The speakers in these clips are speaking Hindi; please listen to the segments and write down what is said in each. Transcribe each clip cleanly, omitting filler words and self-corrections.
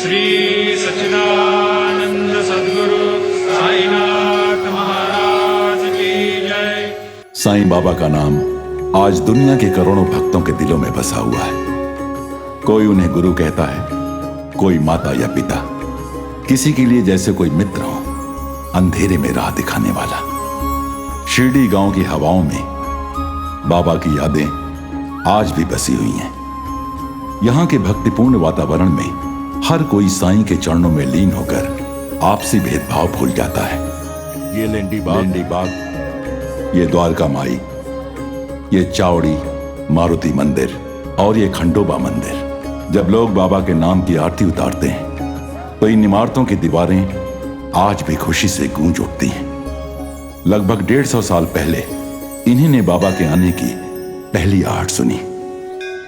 श्री सच्चिदानंद सद्गुरु साईनाथ महाराज की जय। साईं बाबा का नाम आज दुनिया के करोड़ों भक्तों के दिलों में बसा हुआ है। कोई उन्हें गुरु कहता है, कोई माता या पिता, किसी के लिए जैसे कोई मित्र हो, अंधेरे में राह दिखाने वाला। शिरडी गांव की हवाओं में बाबा की यादें आज भी बसी हुई हैं। यहां के भक्तिपूर्ण वातावरण में हर कोई साईं के चरणों में लीन होकर आपसी भेदभाव भूल जाता है। ये लेंडी बाग, ये द्वारका माई, ये चावड़ी मारुति मंदिर और ये खंडोबा मंदिर। जब लोग बाबा के नाम की आरती उतारते हैं तो इन इमारतों की दीवारें आज भी खुशी से गूंज उठती हैं। लगभग 150 साल पहले इन्हीं ने बाबा के आने की पहली आहट सुनी।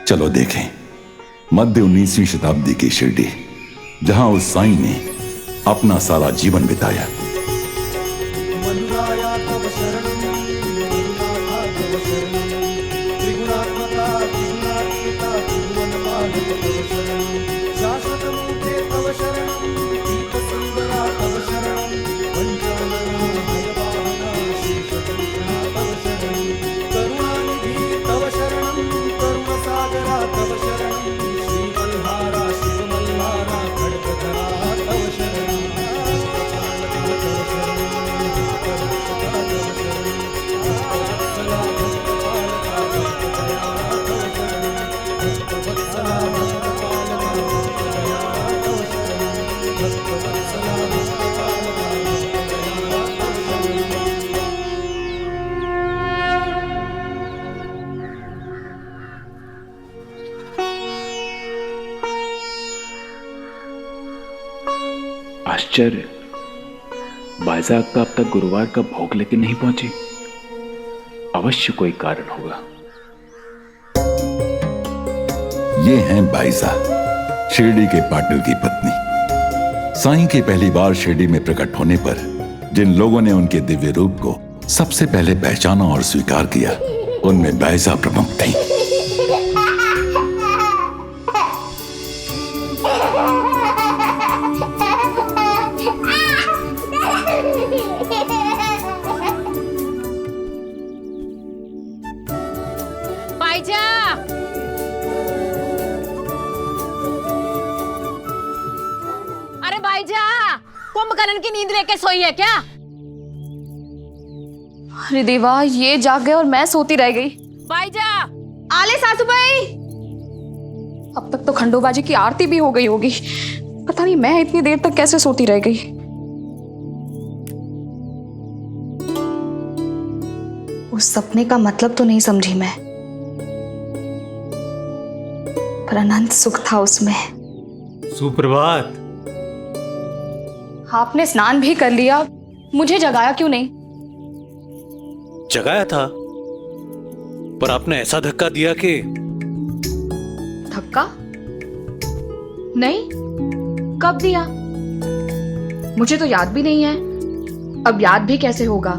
चलो देखें मध्य 19वीं शताब्दी की शिरडी, जहां उस साईं ने अपना सारा जीवन बिताया। आश्चर्य, बाइज़ाग तो अब तक गुरुवार का भोग लेके नहीं पहुंची। अवश्य कोई कारण होगा। ये हैं बाइज़ा, शिरडी के पाटिल की पत्नी। साईं के पहली बार शिरडी में प्रकट होने पर जिन लोगों ने उनके दिव्य रूप को सबसे पहले पहचाना और स्वीकार किया, उनमें बाइज़ा प्रमुख थी। अरे बाईजा, कुंभकर्ण की नींद लेके सोई है क्या? अरे देवा, ये जाग गए और मैं सोती रह गई। बाईजा, आले सासू भाई। अब तक तो खंडोबाजी की आरती भी हो गई होगी। पता नहीं मैं इतनी देर तक कैसे सोती रह गई। उस सपने का मतलब तो नहीं समझी मैं, पर अनंत सुख था उसमें। सुप्रभात। आपने स्नान भी कर लिया, मुझे जगाया क्यों नहीं? जगाया था, पर आपने ऐसा धक्का दिया कि। धक्का? नहीं, कब दिया? मुझे तो याद भी नहीं है। अब याद भी कैसे होगा?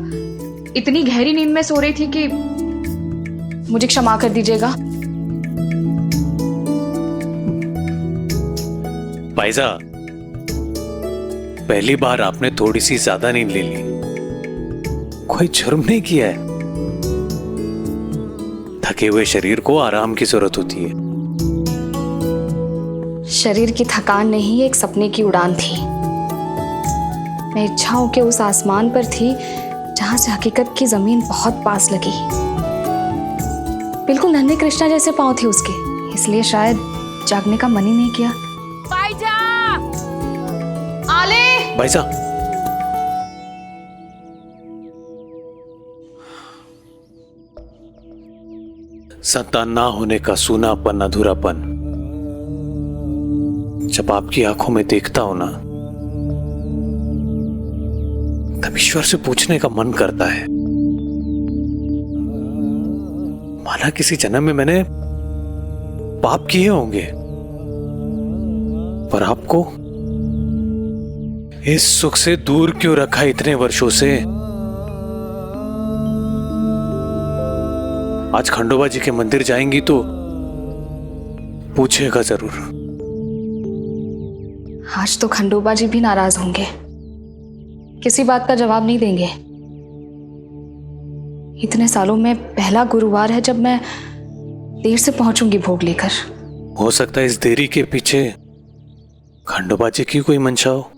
इतनी गहरी नींद में सो रही थी कि मुझे क्षमा कर दीजिएगा। बाइज़ा, पहली बार आपने थोड़ी सी ज्यादा नींद ले ली। कोई जुर्म नहीं किया है। थके हुए शरीर को आराम की जरूरत होती है। शरीर की थकान नहीं, एक सपने की उड़ान थी। मैं इच्छाओं के उस आसमान पर थी जहां से हकीकत की जमीन बहुत पास लगी। बिल्कुल नन्हे कृष्णा जैसे पांव थे उसके, इसलिए शायद जागने का मन ही नहीं किया। बाईजा, आले। बाइज़ा, संतान ना होने का सूनापन, अधूरापन जब आपकी आंखों में देखता हो ना, तब ईश्वर से पूछने का मन करता है। माना किसी जन्म में मैंने पाप किए होंगे, पर आपको इस सुख से दूर क्यों रखा इतने वर्षों से? आज खंडोबा जी के मंदिर जाएंगी तो पूछेगा जरूर। आज तो खंडोबा जी भी नाराज होंगे, किसी बात का जवाब नहीं देंगे। इतने सालों में पहला गुरुवार है जब मैं देर से पहुंचूंगी भोग लेकर। हो सकता है इस देरी के पीछे खंडोबा जी की कोई मंशा हो।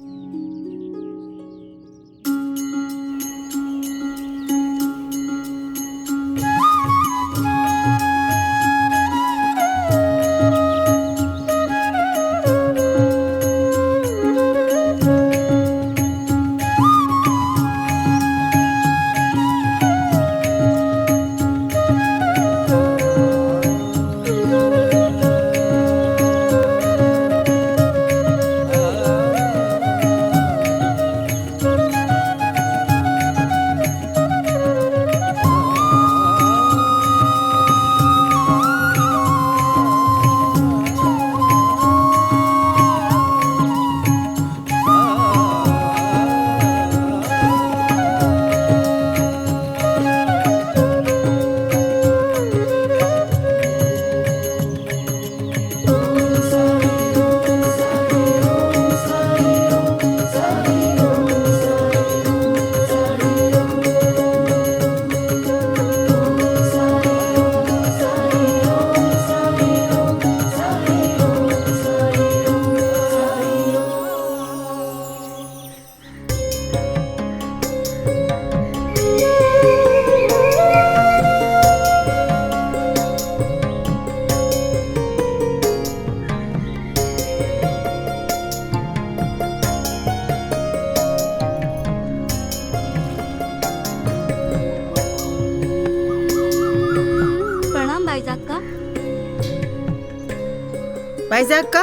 भाईजाग का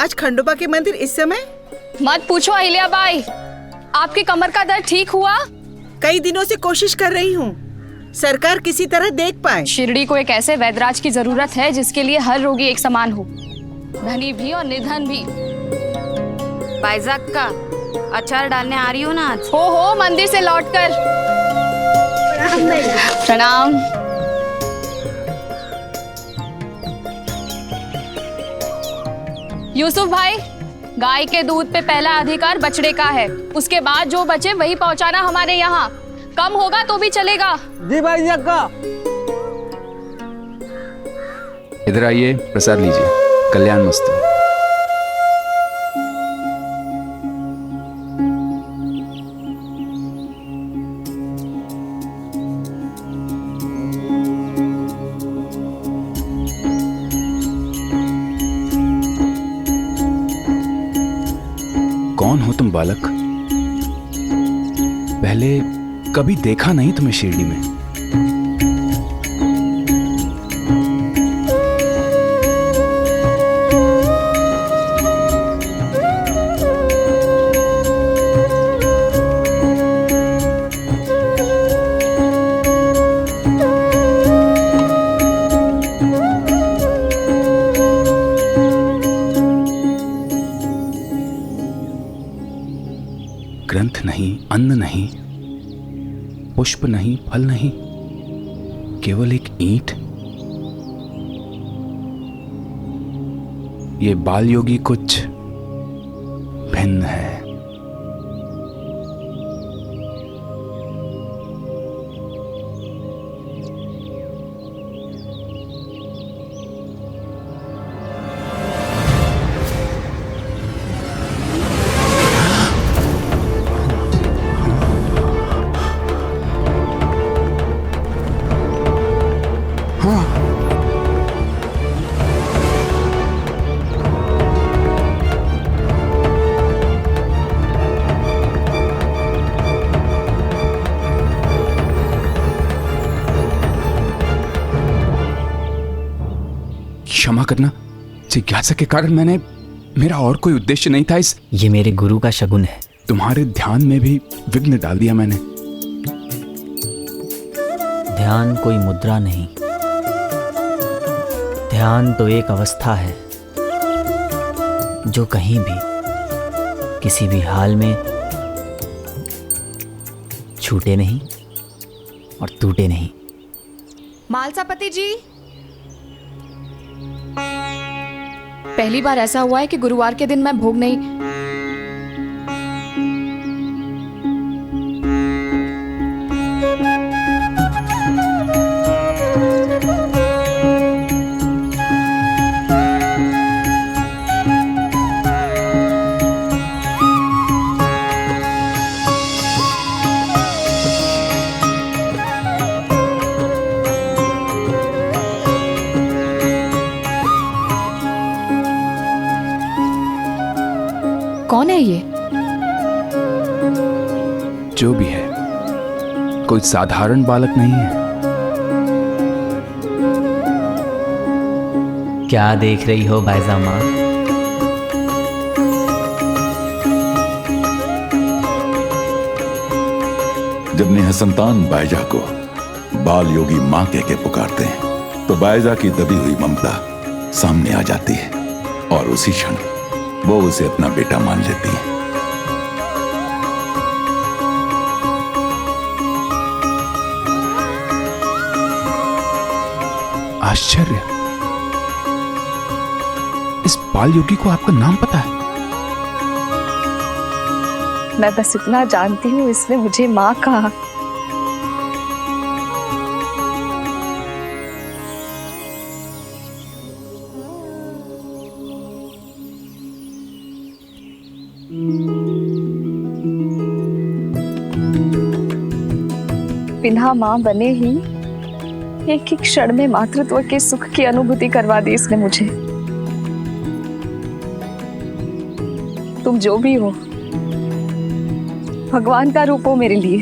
आज खंडोबा के मंदिर इस समय? मत पूछो अहिल्या बाई, आपकी कमर का दर्द ठीक हुआ? कई दिनों से कोशिश कर रही हूँ, सरकार किसी तरह देख पाए। शिरडी को एक ऐसे वैद्यराज की जरूरत है जिसके लिए हर रोगी एक समान हो, धनी भी और निर्धन भी। भाईजाग का अचार डालने आ रही हो ना आज? हो मंदिर से लौटकर। प्रणाम। यूसुफ भाई, गाय के दूध पे पहला अधिकार बछड़े का है, उसके बाद जो बचे वही पहुंचाना हमारे यहाँ। कम होगा तो भी चलेगा। जी भाई जक्का। इधर आइए, प्रसाद लीजिए। कल्याण मस्तु। कौन हो तुम बालक? पहले कभी देखा नहीं तुम्हें शिरडी में। ग्रंथ नहीं, अन्न नहीं, पुष्प नहीं, फल नहीं, केवल एक ईंट। ये बाल योगी कुछ भिन्न है। क्षमा करना, जिज्ञासा के कारण मैंने, मेरा और कोई उद्देश्य नहीं था। इस ये मेरे गुरु का शगुन है। तुम्हारे ध्यान में भी विघ्न डाल दिया मैंने। ध्यान कोई मुद्रा नहीं, ध्यान तो एक अवस्था है जो कहीं भी किसी भी हाल में छूटे नहीं और टूटे नहीं। मालसापति जी, पहली बार ऐसा हुआ है कि गुरुवार के दिन मैं भोग नहीं कौन है ये? जो भी है, कोई साधारण बालक नहीं है। क्या देख रही हो बायजा माँ? जब निहसंतान बायजा को बाल योगी मां कह के पुकारते हैं तो बायजा की दबी हुई ममता सामने आ जाती है और उसी क्षण वो उसे अपना बेटा मान लेती है। आश्चर्य, इस बाल योगी को आपका नाम पता है? मैं बस इतना जानती हूँ, इसने मुझे माँ कहा। बिना माँ बने ही एक ही क्षण में मातृत्व के सुख की अनुभूति करवा दी इसने मुझे। तुम जो भी हो, भगवान का रूप हो मेरे लिए।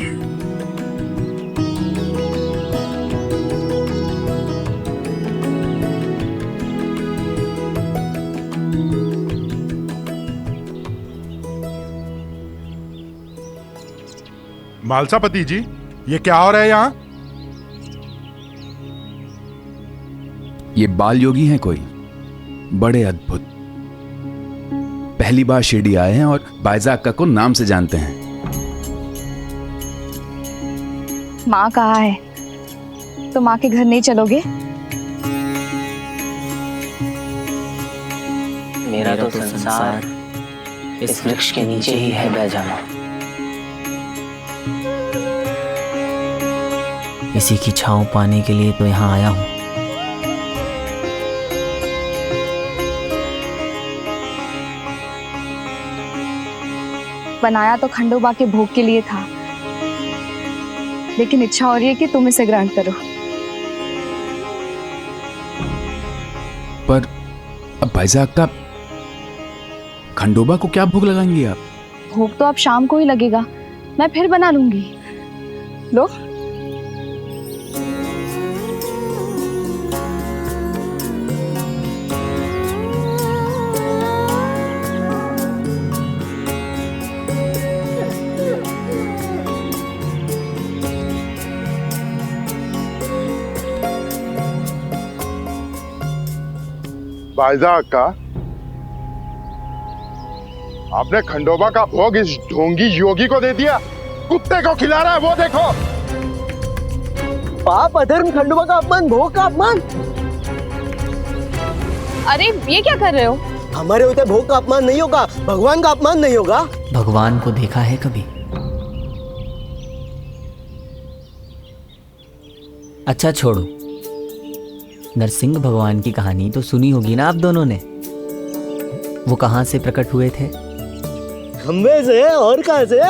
मालसापति जी, ये क्या हो रहा है यहाँ? ये बाल योगी हैं कोई बड़े अद्भुत। पहली बार शिरडी आए हैं और बायजा अक्का को नाम से जानते हैं। माँ कहाँ है? तो माँ के घर नहीं चलोगे? मेरा तो संसार इस वृक्ष के नीचे ही है बैजामा। इसी की छांव पाने के लिए तो यहाँ आया हूँ। बनाया तो खंडोबा के भोग के लिए था, लेकिन इच्छा हो रही है कि तुम इसे ग्रहण करो। पर अब बायजा अक्का, खंडोबा को क्या भोग लगाएंगी आप? भोग तो अब शाम को ही लगेगा, मैं फिर बना लूंगी। लो। बायजा अक्का, आपने खंडोबा का भोग इस ढोंगी योगी को दे दिया। कुत्ते को खिला रहा है वो देखो। पाप, अधर्म, खंडोबा का अपमान, भोग का अपमान। अरे ये क्या कर रहे हो? हमारे होते भोग का अपमान नहीं होगा, भगवान का अपमान नहीं होगा। भगवान को देखा है कभी? अच्छा छोड़ो, नरसिंह भगवान की कहानी तो सुनी होगी ना आप दोनों ने। वो कहाँ से प्रकट हुए थे? खंबे से। और कहाँ से?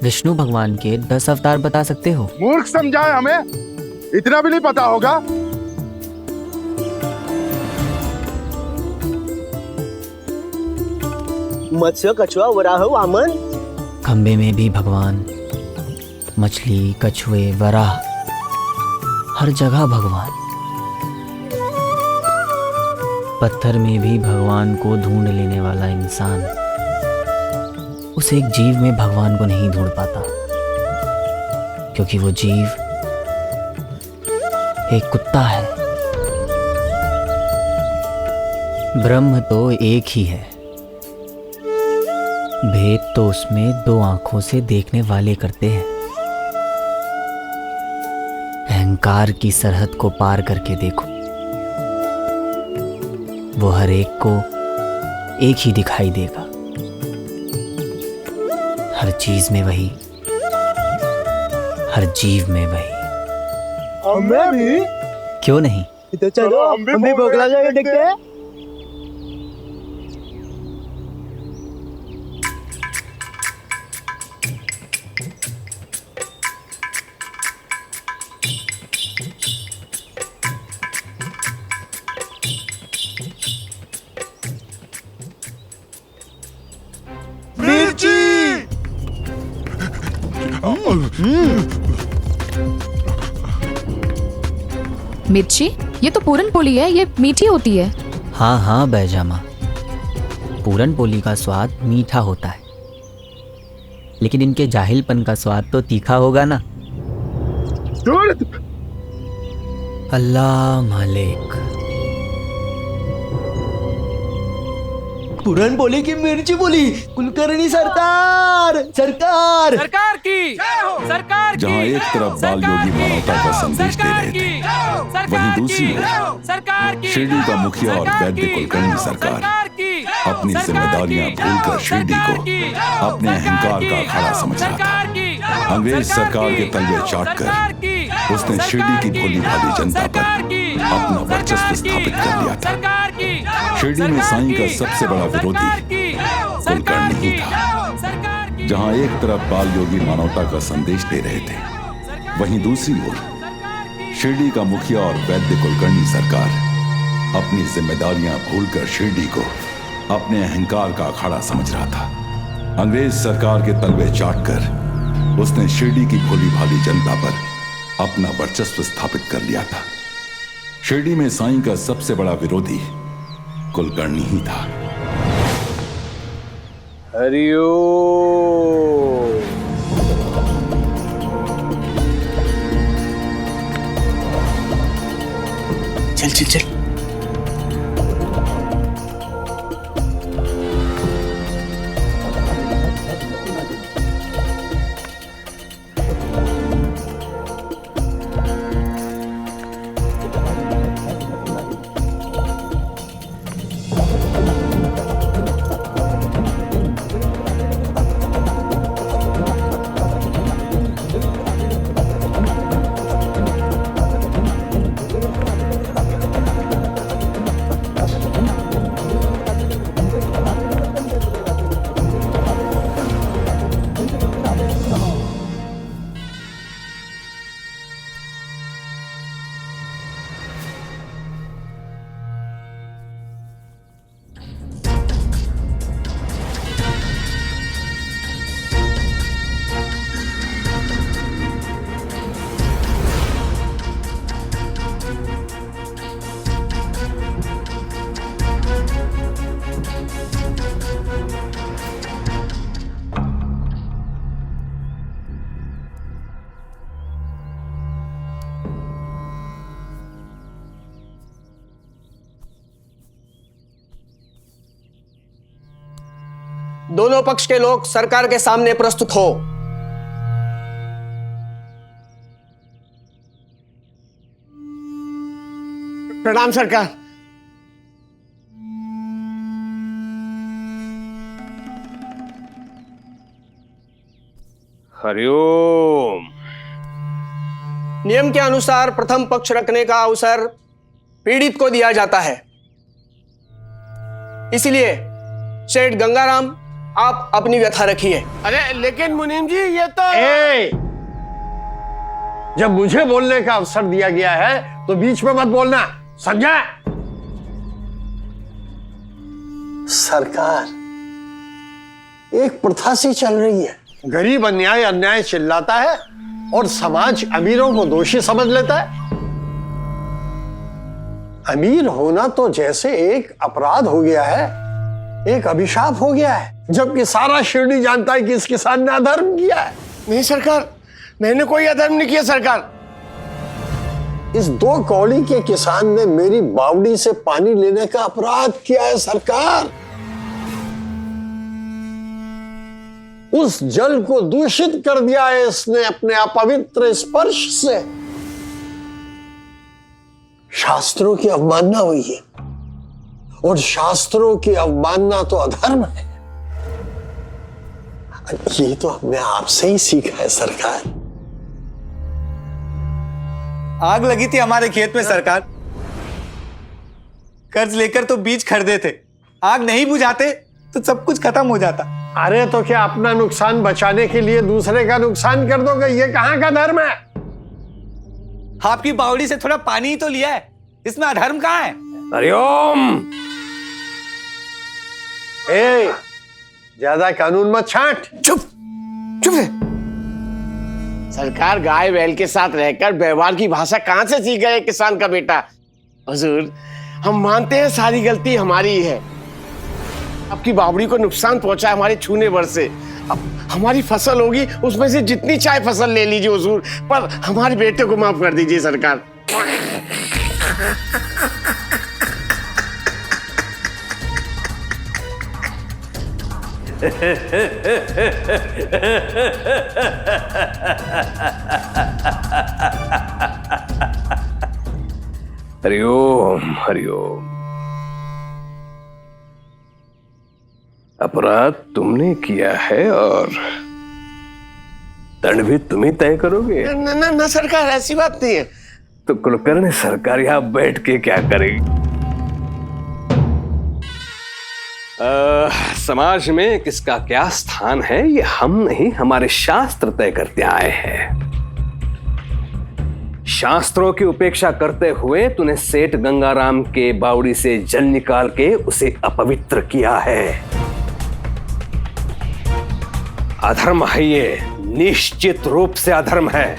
विष्णु भगवान के 10 अवतार बता सकते हो? मूर्ख समझाए हमें, इतना भी नहीं पता होगा। मत्स्य, कछुआ, वराह, वामन। खंबे में भी भगवान, मछली, कछुए, वराह, हर जगह भगवान। पत्थर में भी भगवान को ढूंढ लेने वाला इंसान उस एक जीव में भगवान को नहीं ढूंढ पाता, क्योंकि वो जीव एक कुत्ता है। ब्रह्म तो एक ही है, भेद तो उसमें 2 आंखों से देखने वाले करते हैं। अहंकार की सरहद को पार करके देखो, वो हर एक को एक ही दिखाई देगा। हर चीज में वही, हर जीव में वही। हमें भी? क्यों नहीं? तो चलो हम भी भोग लगाएंगे, देखते हैं। मिर्ची, ये तो पूरन पोली है, ये मीठी होती है। हाँ हाँ बैजामा, पूरन पोली का स्वाद मीठा होता है, लेकिन इनके जाहिलपन का स्वाद तो तीखा होगा ना। अल्लाह मालिक। पूरन बोली की मिर्ची बोली, कुलकर्णी सरकार सरकार सरकार की सरकार जहाँ एक तरफ बाल योगी मानवता का संदेश दे रहे थे, वहीं दूसरी ओर शिरडी का मुखिया और वैद्य कुलकर्णी सरकार अपनी जिम्मेदारियां भूलकर शिरडी को अपने अहंकार का अखाड़ा समझ रहा था। अंग्रेज सरकार के तलवे चाटकर उसने शिरडी की भोली भाली जनता पर अपना वर्चस्व स्थापित कर लिया था। शिरडी में साईं का सबसे बड़ा विरोधी कुलकर्णी ही था। जहां एक तरफ बाल योगी मानवता का संदेश दे रहे थे, वहीं दूसरी ओर शिरडी का मुखिया और वैद्य कुलकर्णी सरकार अपनी जिम्मेदारियां भूलकर शिरडी को अपने अहंकार का अखाड़ा समझ रहा था। अंग्रेज सरकार के तलवे चाटकर उसने शिरडी की भोली भाली जनता पर अपना वर्चस्व स्थापित कर लिया था। शिरडी में साईं का सबसे बड़ा विरोधी कुलकर्णी ही था। हरिओम। चल चल चल। दोनों पक्ष के लोग सरकार के सामने प्रस्तुत हो। प्रणाम सरकार। हरिओम। नियम के अनुसार प्रथम पक्ष रखने का अवसर पीड़ित को दिया जाता है, इसलिए सेठ गंगाराम आप अपनी व्यथा रखिए। अरे लेकिन मुनीम जी ये तो जब मुझे बोलने का अवसर दिया गया है तो बीच में मत बोलना, समझा? सरकार, एक प्रथा सी चल रही है। गरीब अन्याय अन्याय चिल्लाता है और समाज अमीरों को दोषी समझ लेता है। अमीर होना तो जैसे एक अपराध हो गया है, एक अभिशाप हो गया है, जबकि सारा शिरडी जानता है कि इस किसान ने अधर्म किया है। नहीं सरकार, मैंने कोई अधर्म नहीं किया सरकार। इस 2 कौड़ी के किसान ने मेरी बावड़ी से पानी लेने का अपराध किया है सरकार। उस जल को दूषित कर दिया है इसने अपने अपवित्र स्पर्श से। शास्त्रों की अवमानना हुई है, और शास्त्रों की अवमानना तो अधर्म है। ये तो हमने आपसे ही सीखा है सरकार। आग लगी थी हमारे खेत में सरकार, कर्ज लेकर तो बीज खरीदे थे, आग नहीं बुझाते तो सब कुछ खत्म हो जाता। अरे तो क्या अपना नुकसान बचाने के लिए दूसरे का नुकसान कर दोगे? ये कहां का धर्म है? आपकी बावड़ी से थोड़ा पानी ही तो लिया है, इसमें अधर्म कहां है? हरिओम। ज्यादा कानून मत छांट। चुप चुप है। सरकार, गाय बैल के साथ रहकर व्यवहार की भाषा कहां से सीख गए किसान का बेटा? हुजूर, हम मानते हैं सारी गलती हमारी ही है। आपकी बावड़ी को नुकसान पहुंचा है हमारे छूने भर से। अब हमारी फसल होगी, उसमें से जितनी चाहे फसल ले लीजिए हुजूर, पर हमारे बेटे को माफ कर दीजिए सरकार। हरिओम हरिओम। अपराध तुमने किया है और दंड भी तुम ही तय करोगे। ना सरकार, ऐसी बात नहीं है। तो कुलकर्णी सरकार यहां बैठ के क्या करेगी? समाज में किसका क्या स्थान है ये हम नहीं, हमारे शास्त्र तय करते आए हैं। शास्त्रों की उपेक्षा करते हुए तूने सेठ गंगाराम के बावड़ी से जल निकाल के उसे अपवित्र किया है। अधर्म है ये, निश्चित रूप से अधर्म है।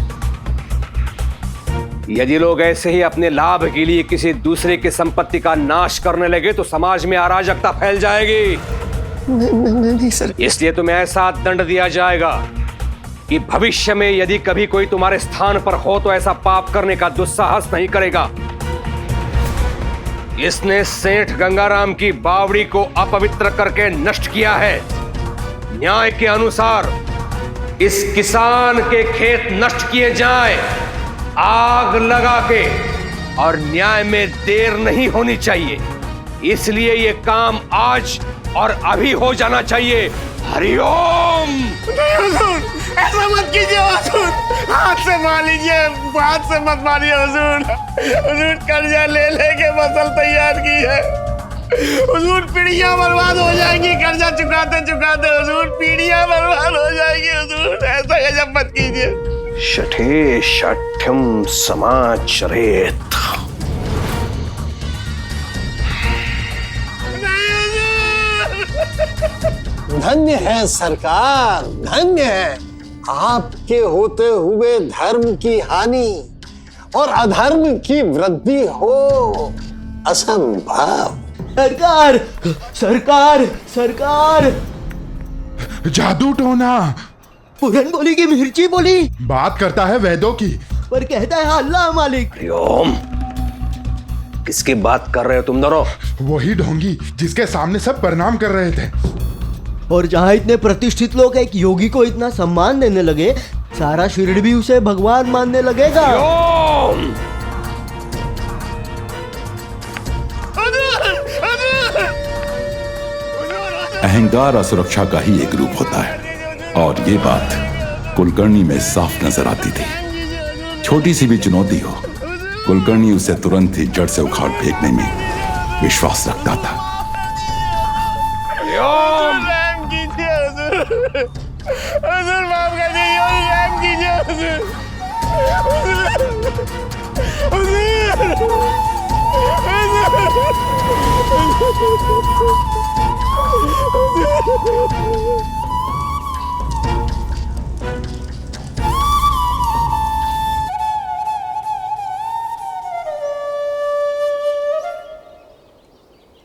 यदि लोग ऐसे ही अपने लाभ के लिए किसी दूसरे की संपत्ति का नाश करने लगे तो समाज में अराजकता फैल जाएगी। नहीं सर। इसलिए तुम्हें ऐसा दंड दिया जाएगा कि भविष्य में यदि कभी कोई तुम्हारे स्थान पर हो तो ऐसा पाप करने का दुस्साहस नहीं करेगा। इसने सेठ गंगाराम की बावड़ी को अपवित्र करके नष्ट किया है। न्याय के अनुसार इस किसान के खेत नष्ट किए जाएं, आग लगा के, और न्याय में देर नहीं होनी चाहिए। इसलिए ये काम आज और अभी हो जाना चाहिए। हरिओम। नहीं हुजूर, ऐसा मत कीजिए हुजूर, हाथ से मार लीजिए, हाथ से मत मारिए हुजूर। हुजूर कर्जा ले लेके फसल तैयार की है हुजूर, पीढ़ियां बर्बाद हो जाएंगी कर्जा चुकाते चुकाते हुजूर, पीढ़ियां बर्बाद हो जाएंगी हुजूर, ऐसा गजब मत कीजिए। शठे शाठ्यम समाचरेत। धन्य है सरकार, धन्य है। आपके होते हुए धर्म की हानि और अधर्म की वृद्धि हो असंभव। सरकार सरकार सरकार। जादू टोना, पुरन बोली की मिर्ची बोली, बात करता है वेदों की, पर कहता है अल्लाह मालिक। हरिओम। किसकी बात कर रहे हो तुम दोनों? वही ढोंगी जिसके सामने सब प्रणाम कर रहे थे। और जहाँ इतने प्रतिष्ठित लोग एक योगी को इतना सम्मान देने लगे, सारा शिरडी भी उसे भगवान मानने लगेगा। अहंकार असुरक्षा का ही एक रूप होता है, और ये बात कुलकर्णी में साफ नजर आती थी। छोटी सी भी चुनौती हो, कुलकर्णी उसे तुरंत ही जड़ से उखाड़ फेंकने में विश्वास रखता था। हुजूर माफ कर दीजिए, रहम कीजिए हुजूर।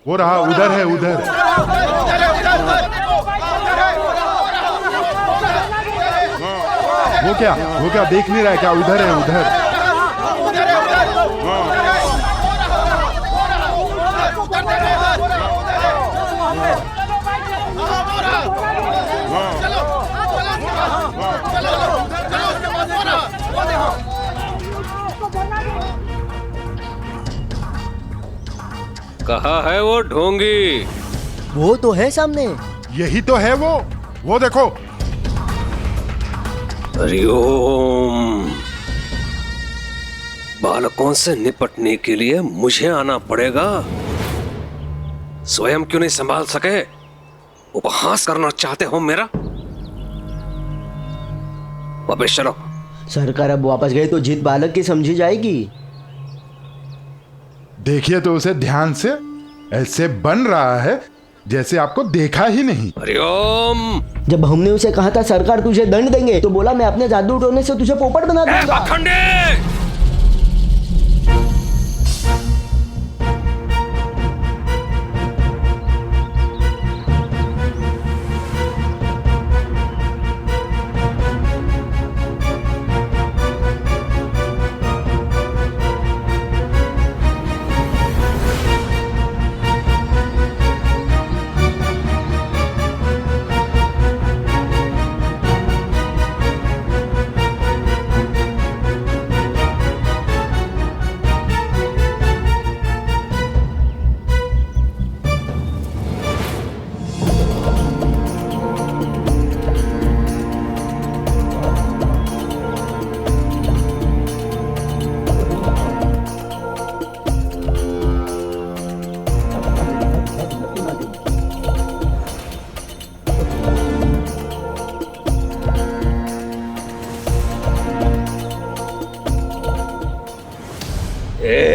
वो रहा, उधर है, उधर। वो क्या देख नहीं रहा है क्या? उधर है, उधर। कहाँ है वो ढोंगी? वो तो है सामने। यही तो है वो देखो। हरिओम। बालकों से निपटने के लिए मुझे आना पड़ेगा? स्वयं क्यों नहीं संभाल सके? उपहास करना चाहते हो मेरा? वापस चलो। सरकार अब वापस गए तो जिद बालक की समझी जाएगी। देखिए तो उसे ध्यान से, ऐसे बन रहा है जैसे आपको देखा ही नहीं। हरिओम। जब हमने उसे कहा था सरकार तुझे दंड देंगे तो बोला मैं अपने जादू टोने से तुझे पोपट बना दूंगा। पाखंडी!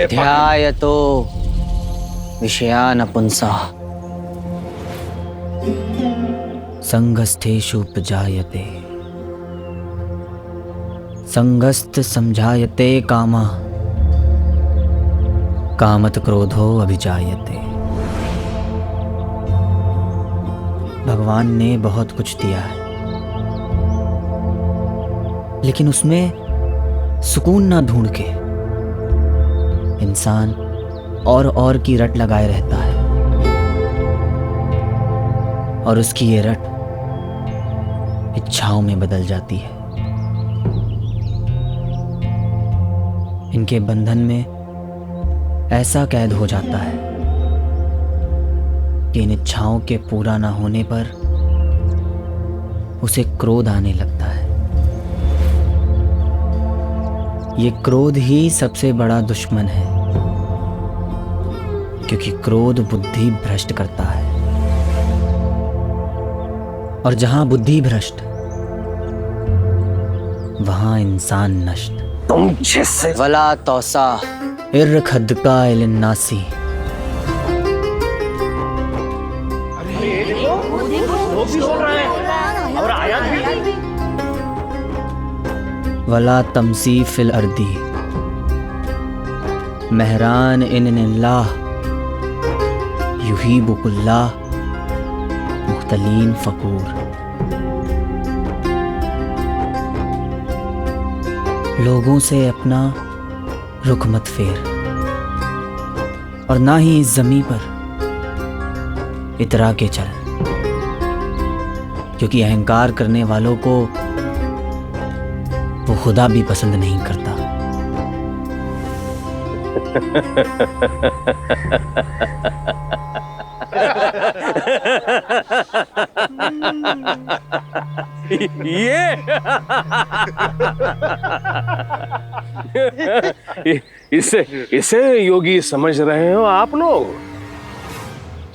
ध्यायतो विषयान् पुंसः संगस्थेषु उपजायते संगस्थ समझायते कामः कामत क्रोधो अभिजायते। भगवान ने बहुत कुछ दिया है, लेकिन उसमें सुकून ना ढूंढ के इंसान और की रट लगाए रहता है, और उसकी ये रट इच्छाओं में बदल जाती है। इनके बंधन में ऐसा कैद हो जाता है कि इन इच्छाओं के पूरा ना होने पर उसे क्रोध आने लगता है। ये क्रोध ही सबसे बड़ा दुश्मन है, क्योंकि क्रोध बुद्धि भ्रष्ट करता है, और जहां बुद्धि भ्रष्ट वहां इंसान नष्ट। तुम जैसे वला तौसा इर्र खद्का इलन्नासी। वला तमसी फिल अर्दी मेहरान इन्निल्लाह युहीबुकुल्लाह मुख्तलीन फकूर। लोगों से अपना रुख मत फेर, और ना ही इस जमीन पर इतरा के चल, क्योंकि अहंकार करने वालों को वो खुदा भी पसंद नहीं करता। इसे योगी समझ रहे हो आप लोग,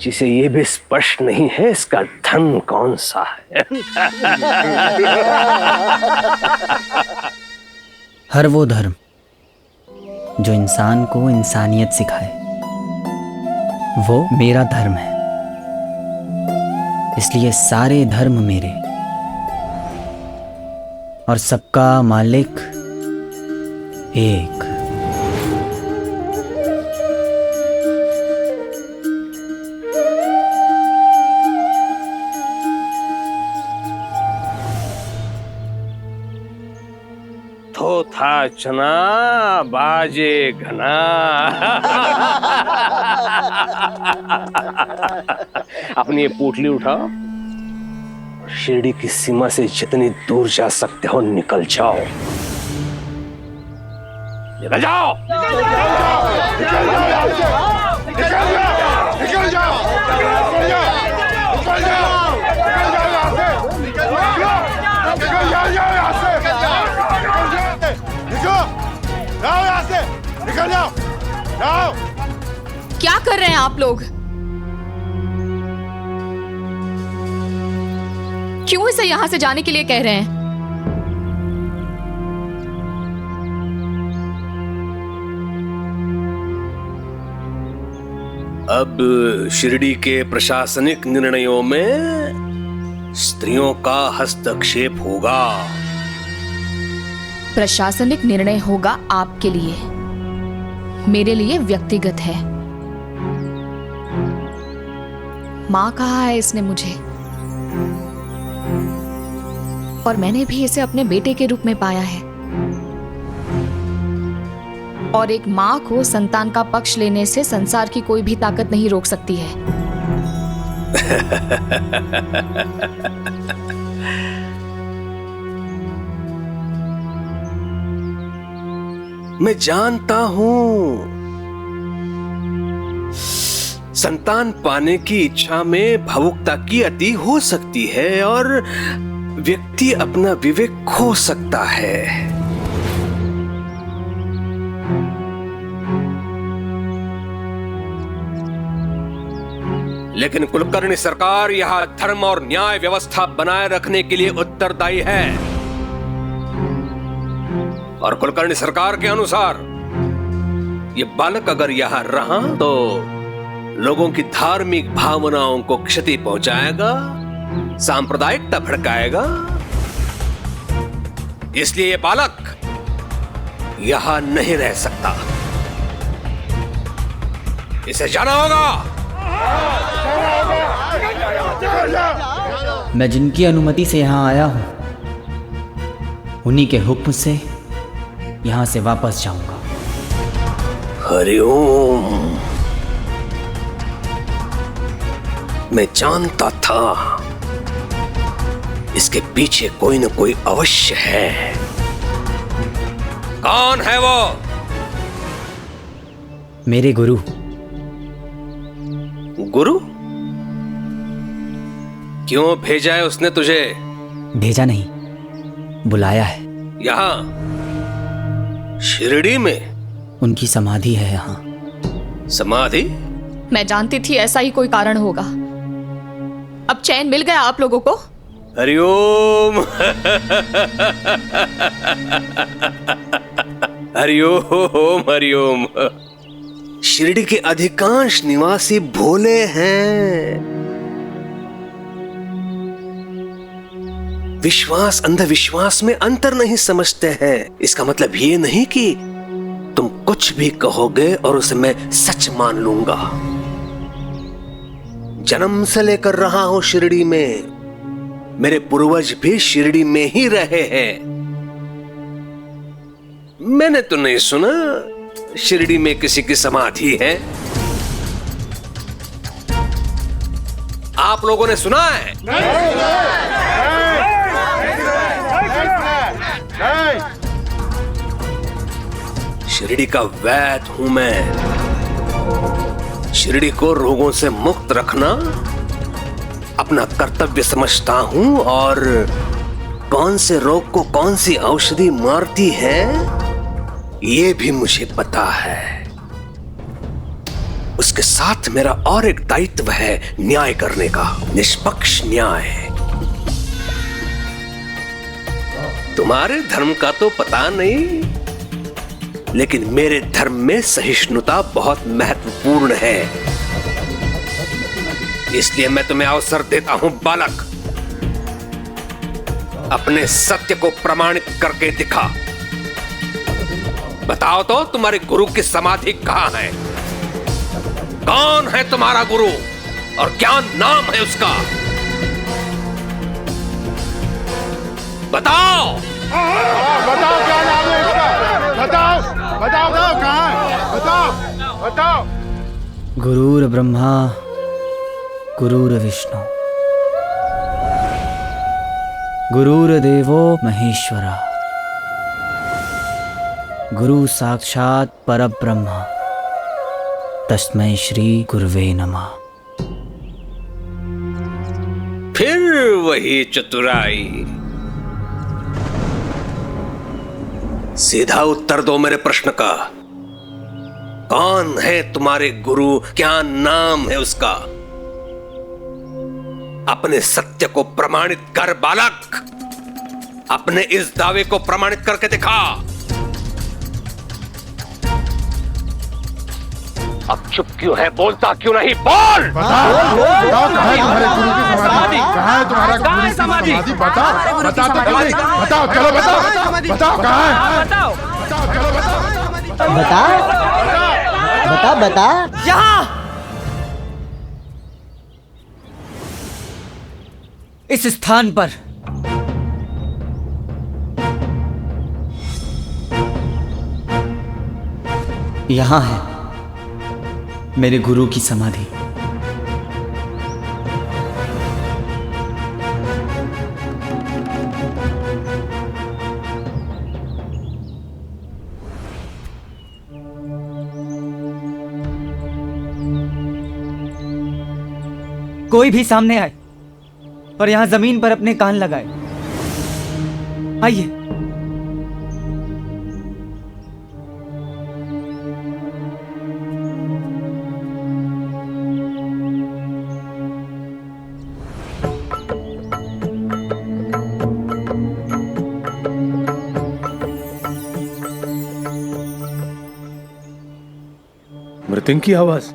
जिसे ये भी स्पष्ट नहीं है इसका धर्म कौन सा है। हर वो धर्म जो इंसान को इंसानियत सिखाए वो मेरा धर्म है, इसलिए सारे धर्म मेरे, और सबका मालिक एक। था चना बाजे घना। अपनी ये पोटली उठाओ, शिरडी की सीमा से जितनी दूर जा सकते हो निकल जाओ, निकल जाओ, निकल जाओ, निकल जाओ, निकल जाओ, निकल जाओ, निकल जाओ, निकल जाओ, निकल जाओ यहाँ से, जाओ यहाँ से, निकल जाओ, जाओ। क्या कर रहे हैं आप लोग? क्यों इसे यहां से जाने के लिए कह रहे हैं? अब शिरडी के प्रशासनिक निर्णयों में स्त्रियों का हस्तक्षेप होगा। प्रशासनिक निर्णय होगा आपके लिए, मेरे लिए व्यक्तिगत है। माँ कहा है इसने मुझे, और मैंने भी इसे अपने बेटे के रूप में पाया है। और एक माँ को संतान का पक्ष लेने से संसार की कोई भी ताकत नहीं रोक सकती है। मैं जानता हूं, संतान पाने की इच्छा में भावुकता की अति हो सकती है और व्यक्ति अपना विवेक खो सकता है। लेकिन कुलकर्णी सरकार यहां धर्म और न्याय व्यवस्था बनाए रखने के लिए उत्तरदायी है। और कुलकर्णी सरकार के अनुसार ये बालक अगर यहां रहा तो लोगों की धार्मिक भावनाओं को क्षति पहुंचाएगा, सांप्रदायिकता भड़काएगा। इसलिए ये बालक यहां नहीं रह सकता, इसे जाना होगा। मैं जिनकी अनुमति से यहाँ आया हूँ, उन्हीं के हुक्म से यहाँ से वापस जाऊंगा। हरिओम। मैं जानता था इसके पीछे कोई न कोई अवश्य है। कौन है वो? मेरे गुरु। गुरु? क्यों भेजा है उसने तुझे? भेजा नहीं, बुलाया है। यहां शिरडी में? उनकी समाधि है यहाँ। समाधि? मैं जानती थी ऐसा ही कोई कारण होगा। अब चैन मिल गया आप लोगों को? हरिओम। हरिओम हरिओम। शिरडी के अधिकांश निवासी भोले हैं। विश्वास अंधविश्वास में अंतर नहीं समझते हैं। इसका मतलब ये नहीं कि तुम कुछ भी कहोगे और उसे मैं सच मान लूंगा। जन्म से लेकर रहा हूं शिरडी में। मेरे पूर्वज भी शिरडी में ही रहे हैं। मैंने तो नहीं सुना शिरडी में किसी की समाधि है। आप लोगों ने सुना है? शिरडी का वैद्य हूं मैं। शिरडी को रोगों से मुक्त रखना अपना कर्तव्य समझता हूं और कौन से रोग को कौन सी औषधि मारती है ये भी मुझे पता है। उसके साथ मेरा और एक दायित्व है न्याय करने का, निष्पक्ष न्याय। तुम्हारे धर्म का तो पता नहीं, लेकिन मेरे धर्म में सहिष्णुता बहुत महत्वपूर्ण है। इसलिए मैं तुम्हें अवसर देता हूं बालक, अपने सत्य को प्रमाणित करके दिखा। बताओ तो तुम्हारे गुरु की समाधि कहां है? कौन है तुम्हारा गुरु और क्या नाम है उसका? बताओ। बताओ क्या नाम है उसका? बताओ बताओ कहाँ है? बताओ बताओ। गुरुर ब्रह्मा गुरुर विष्णु गुरुर देवो महेश्वरा गुरु साक्षात परब्रह्म तस्मै श्री गुरुवे नमः। फिर वही चतुराई। सीधा उत्तर दो मेरे प्रश्न का। कौन है तुम्हारे गुरु? क्या नाम है उसका? अपने सत्य को प्रमाणित कर बालक। अपने इस दावे को प्रमाणित करके दिखा। अब चुप क्यों है? बोलता क्यों नहीं? बोल! बताओ कहाँ है तुम्हारे गुरु की समाधि? कहाँ है तुम्हारा गुरु की समाधि? बताओ तो जल्दी बताओ, चलो बताओ कहाँ है? बताओ चलो बताओ। बता यहाँ इस स्थान पर यहाँ है मेरे गुरु की समाधि। कोई भी सामने आए और यहां जमीन पर अपने कान लगाए। आइए। मृत्यु की आवाज।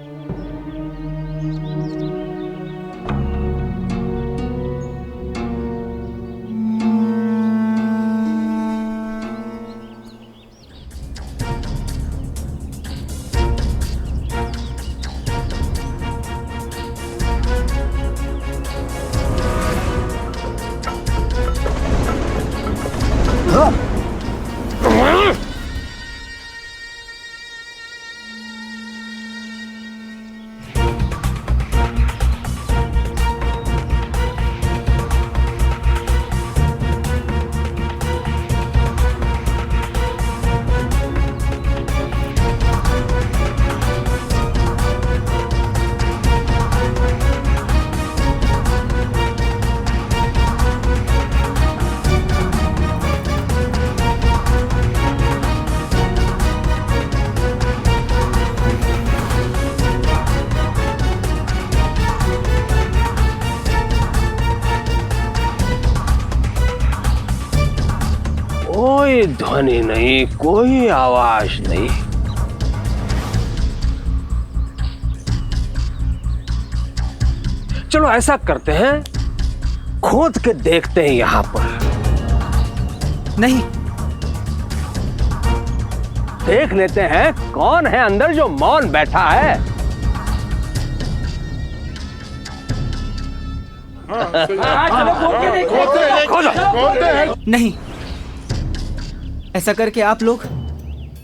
कोई ध्वनि नहीं, कोई आवाज नहीं। चलो ऐसा करते हैं, खोद के देखते हैं यहां पर। नहीं, देख लेते हैं कौन है अंदर जो मौन बैठा है। नहीं, ऐसा करके आप लोग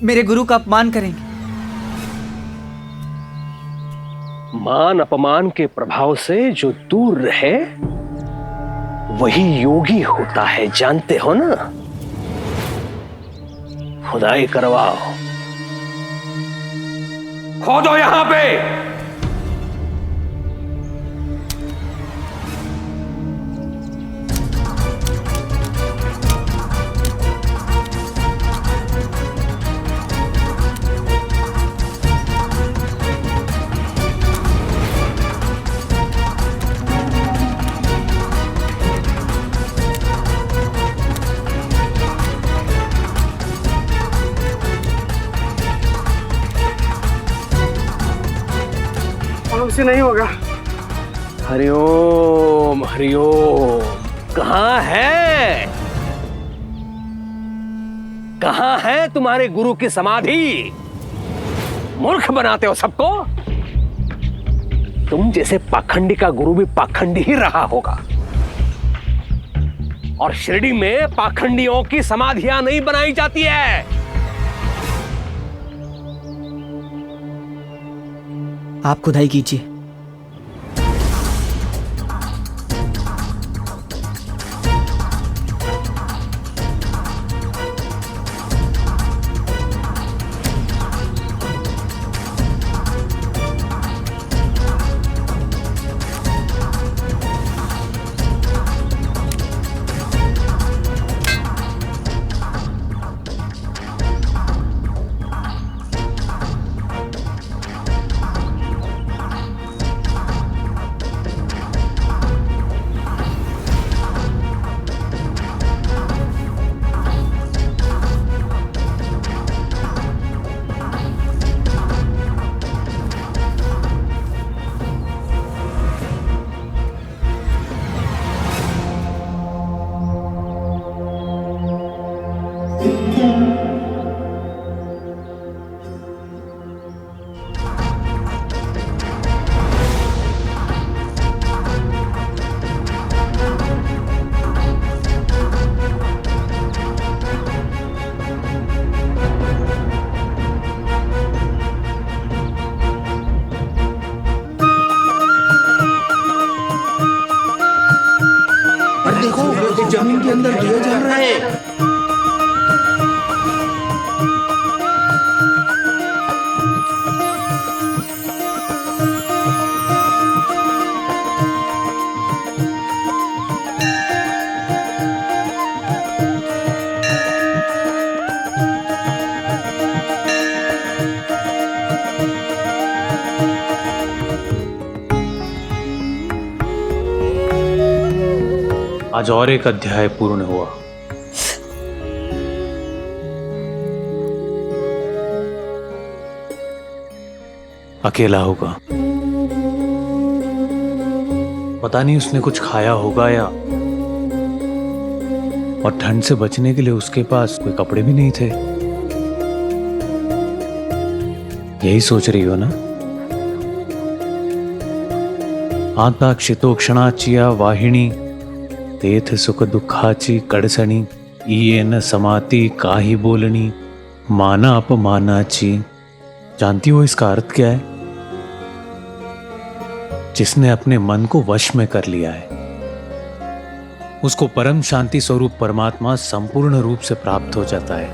मेरे गुरु का अपमान करेंगे। मान अपमान के प्रभाव से जो दूर रहे वही योगी होता है, जानते हो ना? खुदाई करवाओ, खोदो यहां पे। से नहीं होगा। हरिओम हरिओम। कहां है, कहां है तुम्हारे गुरु की समाधि? मूर्ख बनाते हो सबको। तुम जैसे पाखंडी का गुरु भी पाखंडी ही रहा होगा। और शिरडी में पाखंडियों की समाधियां नहीं बनाई जाती है। आप खुदाई कीजिए। देखो जमीन के अंदर दिए जल रहे हैं। आज और एक अध्याय पूर्ण हुआ। अकेला होगा, पता नहीं उसने कुछ खाया होगा या, और ठंड से बचने के लिए उसके पास कोई कपड़े भी नहीं थे। यही सोच रही हो ना? आताक्षितोक्षणाचिया वाहिनी तेथ सुख दुखाची कड़सणी ये न समाती काहि बोलनी माना अपमानाची। जानती हो इसका अर्थ क्या है? जिसने अपने मन को वश में कर लिया है उसको परम शांति स्वरूप परमात्मा संपूर्ण रूप से प्राप्त हो जाता है।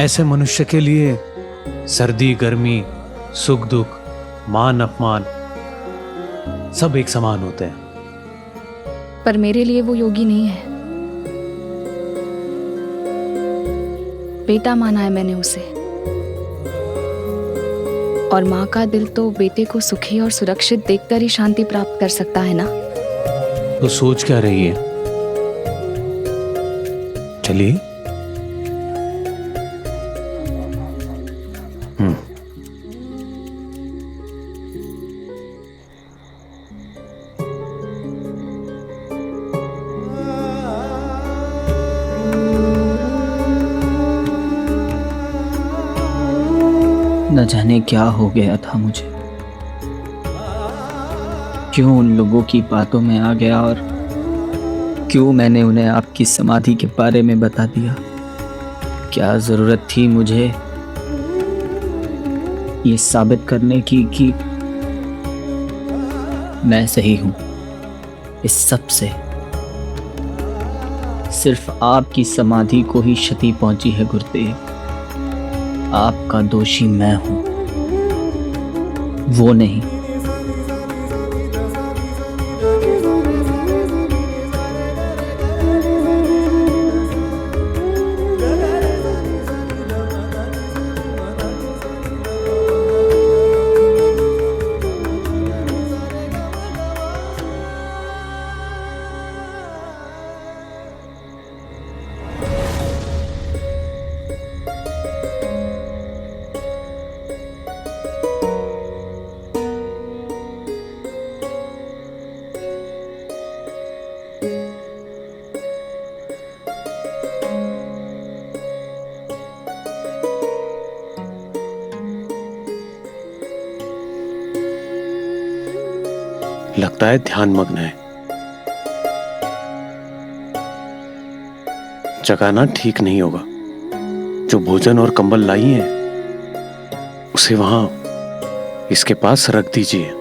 ऐसे मनुष्य के लिए सर्दी गर्मी सुख दुख मान अपमान सब एक समान होते हैं। पर मेरे लिए वो योगी नहीं है। बेटा माना है मैंने उसे, और माँ का दिल तो बेटे को सुखी और सुरक्षित देखकर ही शांति प्राप्त कर सकता है ना। तो सोच क्या रही है? चलिए। न जाने क्या हो गया था मुझे, क्यों उन लोगों की बातों में आ गया और क्यों मैंने उन्हें आपकी समाधि के बारे में बता दिया। क्या जरूरत थी मुझे ये साबित करने की कि मैं सही हूं। इस सब से सिर्फ आपकी समाधि को ही क्षति पहुंची है गुरुदेव। आपका दोषी मैं हूं, वो नहीं। लगता है ध्यान मग्न है। जगाना ठीक नहीं होगा। जो भोजन और कंबल लाई है उसे वहां इसके पास रख दीजिए।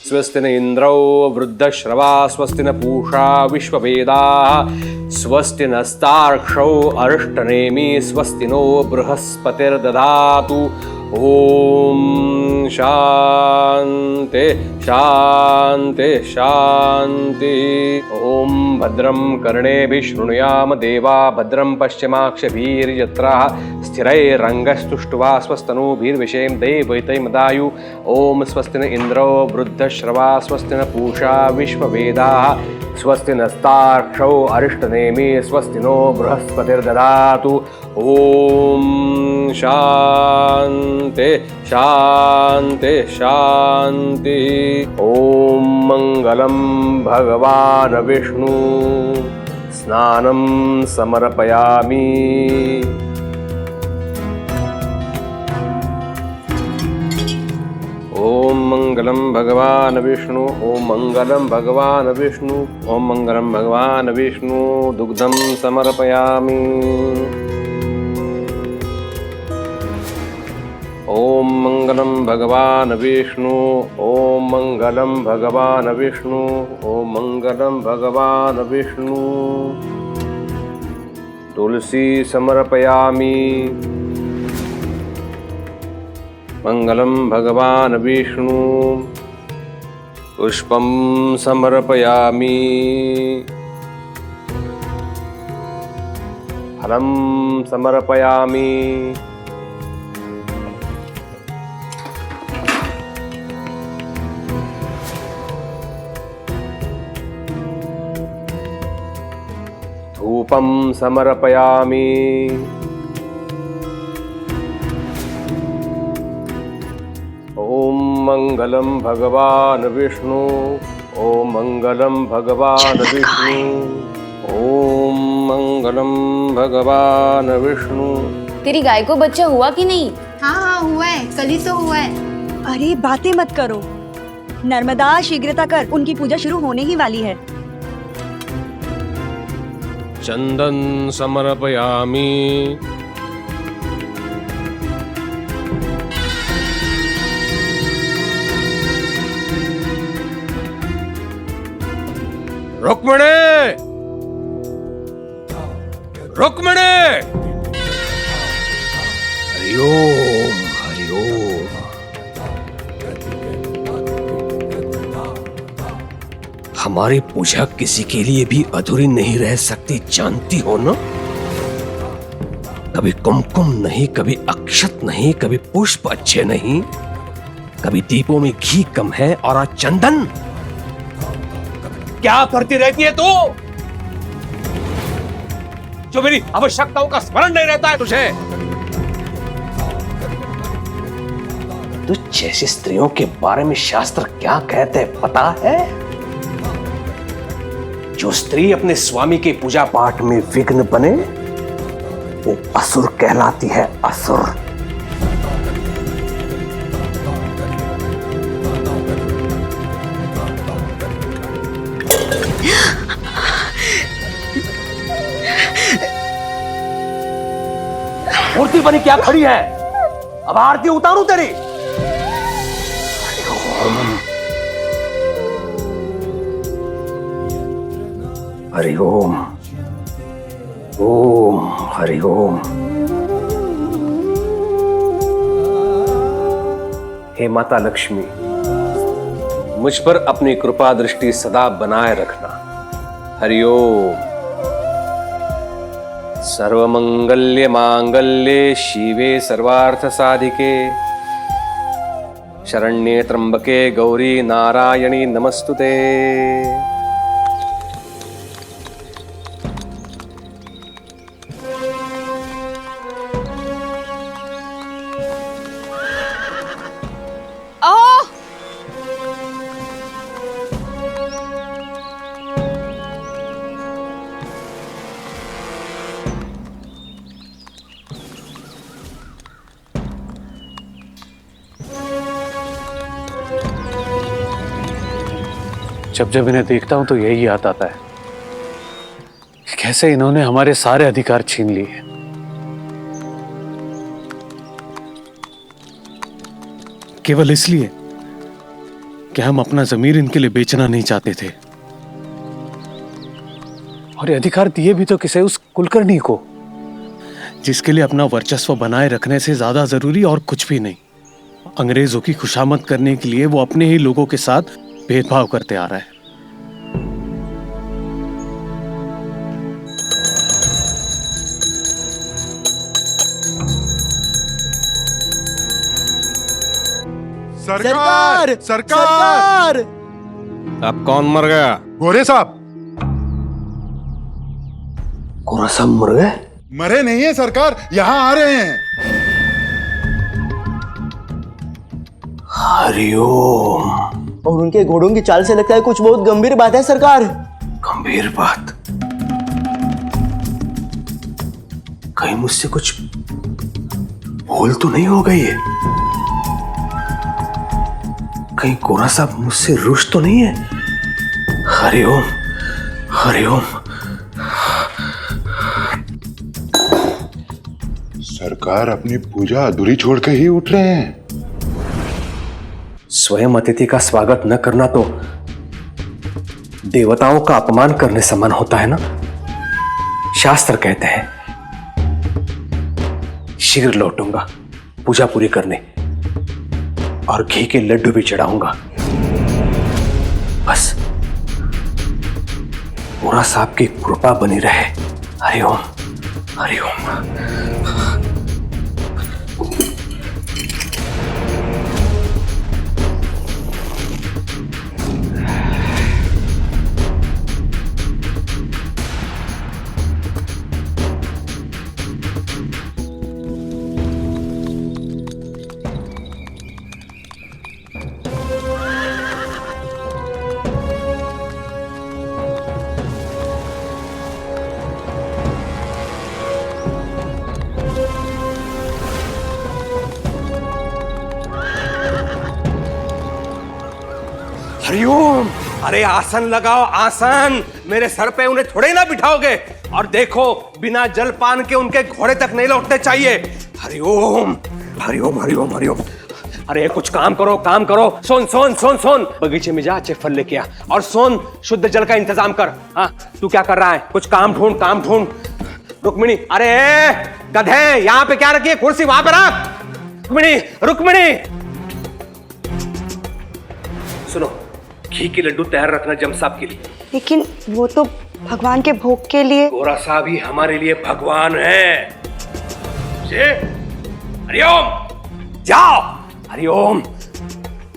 स्वस्ति न इंद्रो वृद्धश्रवा स्वस्ति न पूषा विश्ववेदाः स्वस्ति नस्तार्क्ष्यो अरिष्टनेमि स्वस्ति नो बृहस्पतिर्दधातु। ओम शांति शांति शांति। ओम भद्रं कर्णेभिः शृणुयाम देवा भद्रं पश्चिमाक्षभिर्यत्राः स्थिरैरङ्गस्तुष्ट्वा स्वस्तनूभिर्विषेम देवैतैमदायु। ओम स्वस्ति न इंद्रो वृद्धश्रवा स्वस्ति न पूषा विश्ववेदाः स्वस्ति नस्तार्क्ष्यो अरिष्टनेमि स्वस्ति नो बृहस्पतिर्दधातु। ओम शांति शांति शांति। ओम मंगलम भगवान विष्णु स्नानं समर्पयामि। ओम मंगलम भगवान विष्णु ओम मंगलम भगवान विष्णु ओम मंगलम भगवान विष्णु। दुग्धम समर्पयामि। ओम मंगलम भगवान विष्णु ओम मंगलम भगवान विष्णु ओम मंगलम भगवान विष्णु। तुलसी समर्पयामि। मंगलम भगवान विष्णु। पुष्पम समर्पयामि। फलम समर्पयामि। धूपम समर्पयामि। ओम मंगलम भगवान विष्णु ओम मंगलम भगवान विष्णु ओम मंगलम भगवान विष्णु। तेरी गाय को बच्चा हुआ कि नहीं? हाँ हुआ है, कल ही तो हुआ है। अरे बातें मत करो, नर्मदा शीघ्रता कर, उनकी पूजा शुरू होने ही वाली है। चंदन समर्पयामि। रुक्मिणी रुक्मिणी। हरिओम हरिओम। हमारी पूजा किसी के लिए भी अधूरी नहीं रह सकती, जानती हो ना? कभी कुमकुम नहीं, कभी अक्षत नहीं, कभी पुष्प अच्छे नहीं, कभी दीपों में घी कम है और आज चंदन। क्या करती रहती है तू? जो मेरी आवश्यकताओं का स्मरण नहीं रहता है तुझे? तुझ जैसी स्त्रियों के बारे में शास्त्र क्या कहते हैं पता है? जो स्त्री अपने स्वामी के पूजा पाठ में विघ्न बने वो असुर कहलाती है, असुर। मूर्ति बनी क्या खड़ी है? अब आरती उतारूं तेरी? हरि ओम ओम हरि ओम। हे माता लक्ष्मी, मुझ पर अपनी कृपा दृष्टि सदा बनाए रखना। हरि ओम। सर्वमंगल्य मांगल्ये शिवे सर्वार्थ साधिके शरण्ये त्र्यंबके गौरी नारायणी नमस्तुते। जब जब इन्हें देखता हूं तो यही याद आता है, कैसे इन्होंने हमारे सारे अधिकार छीन लिए। केवल इसलिए कि हम अपना जमीर इनके लिए बेचना नहीं चाहते थे। और ये अधिकार दिए भी तो किसे, उस कुलकर्णी को, जिसके लिए अपना वर्चस्व बनाए रखने से ज्यादा जरूरी और कुछ भी नहीं। अंग्रेजों की खुशामद करने के लिए वो अपने ही लोगों के साथ भेदभाव करते आ रहा है। सरकार सरकार। अब कौन मर गया? गोरे साहब। गोरा साहब मर गए? मरे नहीं है सरकार, यहाँ आ रहे हैं। हरिओम। और उनके घोड़ों की चाल से लगता है कुछ बहुत गंभीर बात है सरकार। गंभीर बात? कहीं मुझसे कुछ भूल तो नहीं हो गई है? कहीं गोरा साहब मुझसे रुष्ट तो नहीं है? हरिओम हरिओम। सरकार अपनी पूजा अधूरी छोड़ के ही उठ रहे हैं। स्वयं अतिथि का स्वागत न करना तो देवताओं का अपमान करने समान होता है ना। शास्त्र कहते हैं शीघ्र लौटूंगा पूजा पूरी करने और घी के लड्डू भी चढ़ाऊंगा। बस गोरा साहब की कृपा बनी रहे। हरिओम हरिओम। हरिओम। अरे आसन लगाओ आसन, मेरे सर पे उन्हें थोड़े ना बिठाओगे। और देखो बिना जलपान के उनके घोड़े तक नहीं लौटने चाहिए। हरिओम हरिओम हरिओम हरिओम। अरे कुछ काम करो काम करो। सोन सोन सोन सोन बगीचे में जा अच्छे फल लेके आ और सोन शुद्ध जल का इंतजाम कर। हाँ तू क्या कर रहा है? कुछ काम ढूंढ काम ढूंढ। रुक्मिणी, अरे गधे यहाँ पे क्या रखी है? कुर्सी वहां पे रख। रुक्मिणी रुक्मिणी सुनो, घी के लड्डू तैयार रखना जम साहब के लिए। लेकिन वो तो भगवान के भोग के लिए। गोरा साहब ही हमारे लिए भगवान है। हरिओम जाओ। हरिओम।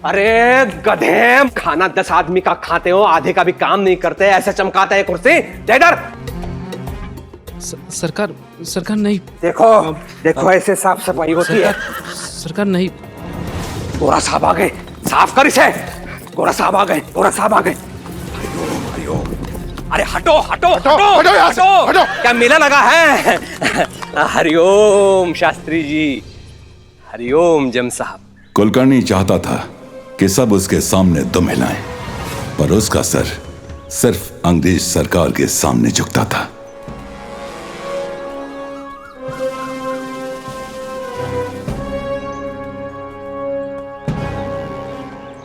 अरे गधे, खाना 10 आदमी का खाते हो, आधे का भी काम नहीं करते, ऐसे चमकाता है कुर्सी। इधर। सरकार सरकार नहीं। देखो देखो ऐसे साफ सफाई होती है। सरकार नहीं। गोरा साहब आ गए, साफ कर इसे। गोरा साहब आ गए, गोरा साहब आ गए। हरिओम हरिओम। अरे हटो हटो हटो हटो हटो हटो। क्या मेला लगा है? हरिओम शास्त्री जी। हरिओम जम साहब। कुलकर्णी चाहता था कि सब उसके सामने दुम हिलाएं, पर उसका सर सिर्फ अंग्रेज सरकार के सामने झुकता था।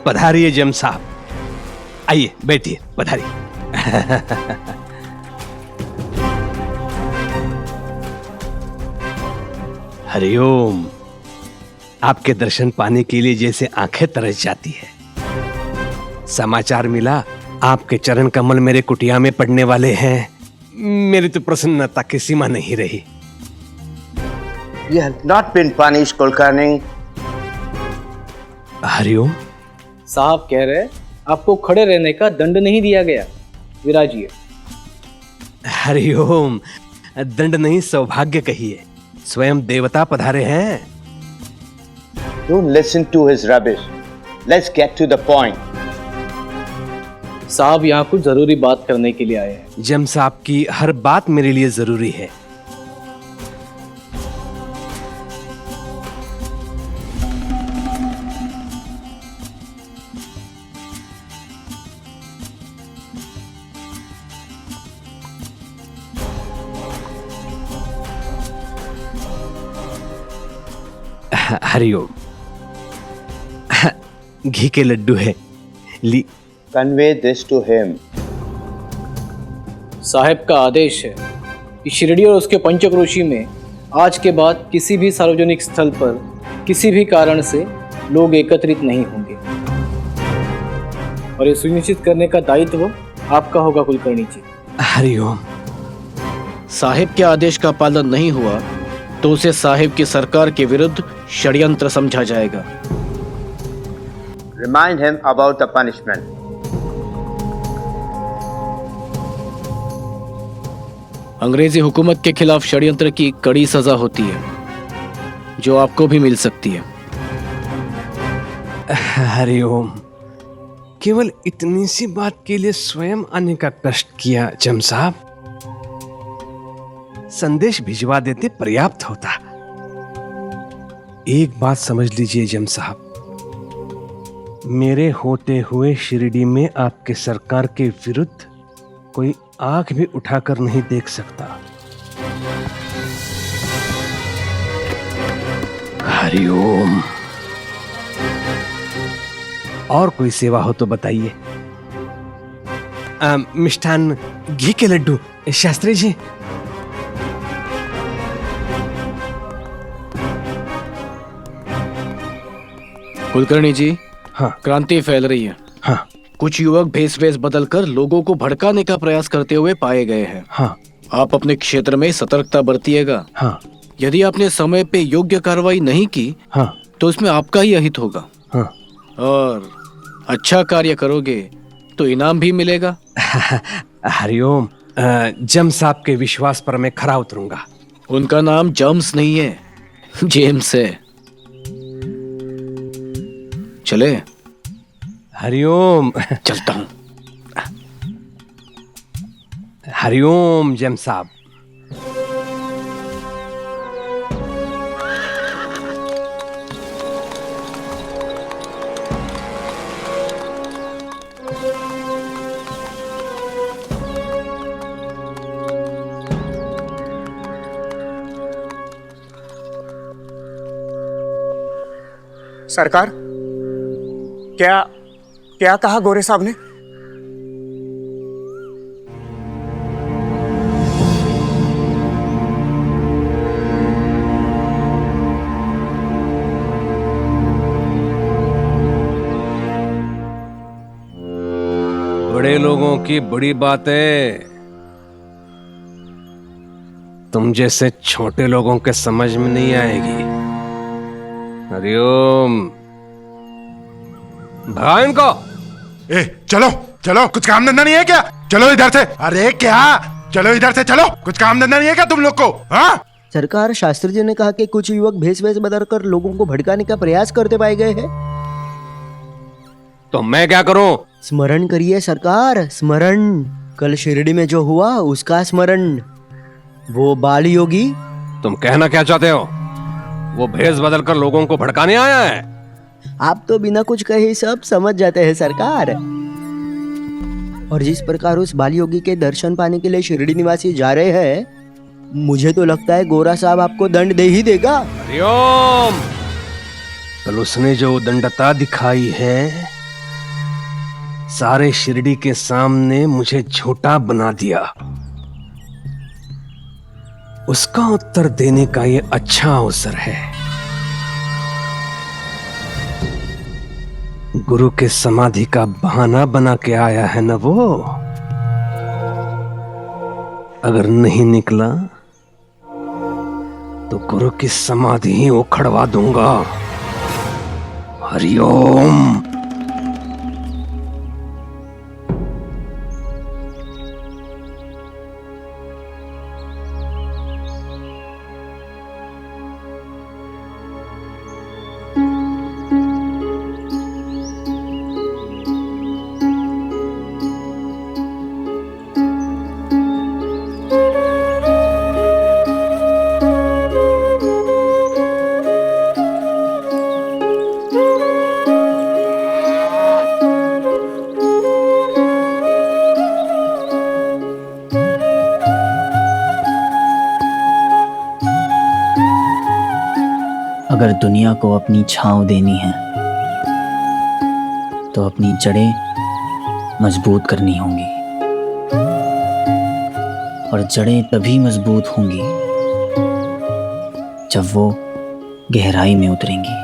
पधारिए जम साहब, आइए बैठिए, पधारिए। हरिओम। आपके दर्शन पाने के लिए जैसे आंखें तरस जाती है। समाचार मिला आपके चरण कमल मेरे कुटिया में पड़ने वाले हैं। मेरी तो प्रसन्नता की सीमा नहीं रही। You have not been punished, Kulkarni. Hariom. साहब कह रहे आपको खड़े रहने का दंड नहीं दिया गया, विराजिए। हरिओम। दंड नहीं सौभाग्य कहिए, स्वयं देवता पधारे हैं। Don't listen to his rubbish. Let's get to the point. साहब यहाँ कुछ जरूरी बात करने के लिए आए हैं। जम साहब की हर बात मेरे लिए जरूरी है। हरिओम। घी के लड्डू है, ली। Convey this to him. साहब का आदेश है कि शिरडी और उसके पंचक्रोशी में आज के बाद किसी भी सार्वजनिक स्थल पर किसी भी कारण से लोग एकत्रित नहीं होंगे। और ये सुनिश्चित करने का दायित्व आपका होगा कुलकर्णी जी। हरिओम। साहिब के आदेश का पालन नहीं हुआ तो उसे साहिब की सरकार के विरुद्ध षड्यंत्र समझा जाएगा। Remind him about the punishment. अंग्रेजी हुकूमत के खिलाफ षड्यंत्र की कड़ी सजा होती है, जो आपको भी मिल सकती है। हरिओम। केवल इतनी सी बात के लिए स्वयं आने का कष्ट किया जम साहब। संदेश भिजवा देते पर्याप्त होता। एक बात समझ लीजिए जम साहब, मेरे होते हुए शिरडी में आपके सरकार के विरुद्ध कोई आंख भी उठाकर नहीं देख सकता। हरिओम। और कोई सेवा हो तो बताइए। मिष्ठान घी के लड्डू शास्त्री जी। कुलकर्णी जी, हाँ, क्रांति फैल रही है। हाँ, कुछ युवक भेष वेश बदलकर लोगों को भड़काने का प्रयास करते हुए पाए गए हैं। हाँ, आप अपने क्षेत्र में सतर्कता बरतिएगा। हाँ, यदि आपने समय पे योग्य कार्रवाई नहीं की, हाँ, तो उसमें आपका ही अहित होगा। हाँ, और अच्छा कार्य करोगे तो इनाम भी मिलेगा। हरिओम। जम साहब के विश्वास पर मैं खरा उतरूंगा। उनका नाम जम्स नहीं है, जेम्स है। चले। हरिओम। चलता हूं। हरिओम जम साहब। सरकार, क्या क्या कहा गोरे साहब ने? बड़े लोगों की बड़ी बातें तुम जैसे छोटे लोगों के समझ में नहीं आएगी। हरिओम। भगा इनको। ए, चलो चलो, कुछ काम धंधा नहीं है क्या? चलो इधर से। अरे क्या, चलो इधर से चलो, कुछ काम धंधा नहीं है क्या तुम लोग को? हाँ, सरकार, शास्त्री जी ने कहा कि कुछ युवक भेष वेश बदलकर लोगों को भड़काने का प्रयास करते पाए गए हैं। तो मैं क्या करूं? स्मरण करिए सरकार, स्मरण। कल शिरडी में जो हुआ उसका स्मरण। वो बाल योगी। तुम कहना क्या चाहते हो? वो भेष बदलकर लोगों को भड़काने आया है? आप तो बिना कुछ कहे सब समझ जाते हैं सरकार। और जिस प्रकार उस बाल योगी के दर्शन पाने के लिए शिरडी निवासी जा रहे हैं, मुझे तो लगता है गोरा साहब आपको दंड दे ही देगा। हरिओम। कल उसने जो दंडता दिखाई है, सारे शिरडी के सामने मुझे झूठा बना दिया। उसका उत्तर देने का ये अच्छा अवसर है। गुरु के समाधि का बहाना बना के आया है ना वो। अगर नहीं निकला तो गुरु की समाधि ही उखड़वा दूंगा। हरिओम। अगर दुनिया को अपनी छांव देनी है तो अपनी जड़ें मजबूत करनी होंगी, और जड़ें तभी मजबूत होंगी जब वो गहराई में उतरेंगी।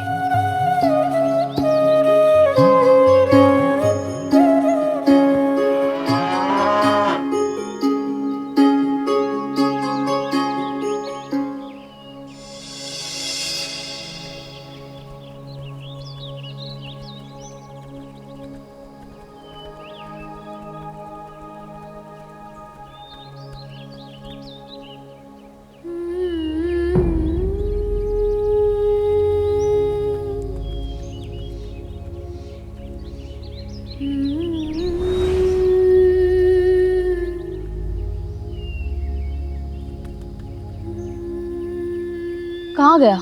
कहाँ गया?